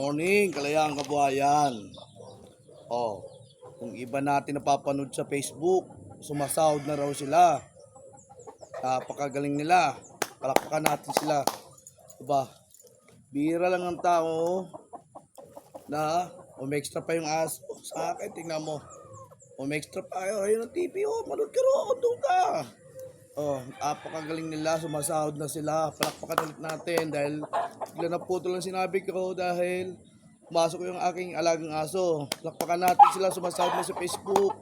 morning, kalayang kabuhayan. Oh, kung iba natin napapanood sa Facebook, sumasahod na raw sila. Napakagaling nila. Palakpakan natin sila. Diba? Bira lang ang tao na umextra pa yung aso sa akin. Tingnan mo. Umextra pa. Ayun ang TV. Oh, manood ka ron. Doon ka. Oh, napakagaling nila. Sumasahod na sila. Palakpakan ulit natin dahil bigla na puto lang sinabi ko dahil pumasok yung aking alagang aso. Palakpakan natin sila. Sumasahod na sa Facebook.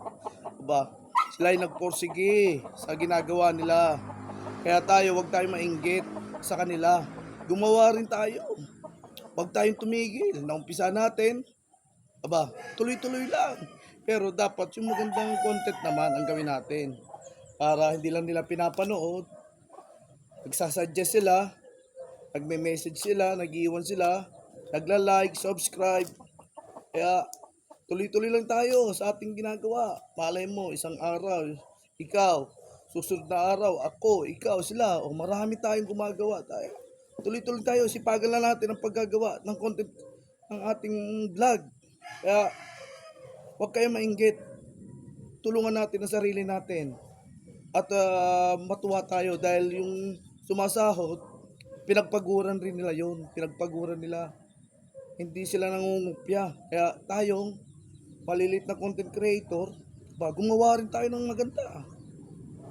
Diba? Sila ay nagporsige sa ginagawa nila. Kaya tayo, huwag tayong mainggit sa kanila. Gumawa rin tayo. Huwag tayong tumigil. Naumpisa natin. Aba, tuloy-tuloy lang. Pero dapat yung magandang content naman ang gawin natin. Para hindi lang nila pinapanood. Nagsasuggest sila. Nagme-message sila. Nag-iwan sila. Nagla-like, subscribe. Kaya tuloy-tuloy lang tayo sa ating ginagawa. Malay mo, isang araw, ikaw, susunod na araw, ako, ikaw, sila, o marami tayong gumagawa tayo. Tuloy-tuloy tayo, sipagan lang natin ang paggagawa ng content ng ating vlog. Kaya, huwag kayong mainggit. Tulungan natin ang sarili natin. At matuwa tayo dahil yung sumasahod, pinagpaguran rin nila yun. Pinagpaguran nila. Hindi sila nangungupya. Kaya tayong malilit na content creator, gumawa rin tayo ng maganda.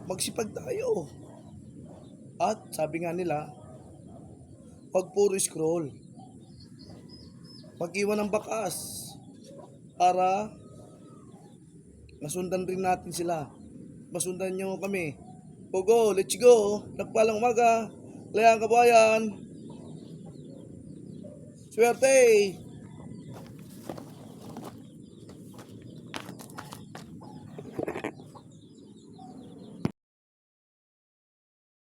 Magsipag tayo. At sabi nga nila, pag puro scroll, mag-iwan ng bakas para masundan rin natin sila. Masundan nyo kami. Go, let's go. Nagpalang umaga. Layang kabayan. Swerte.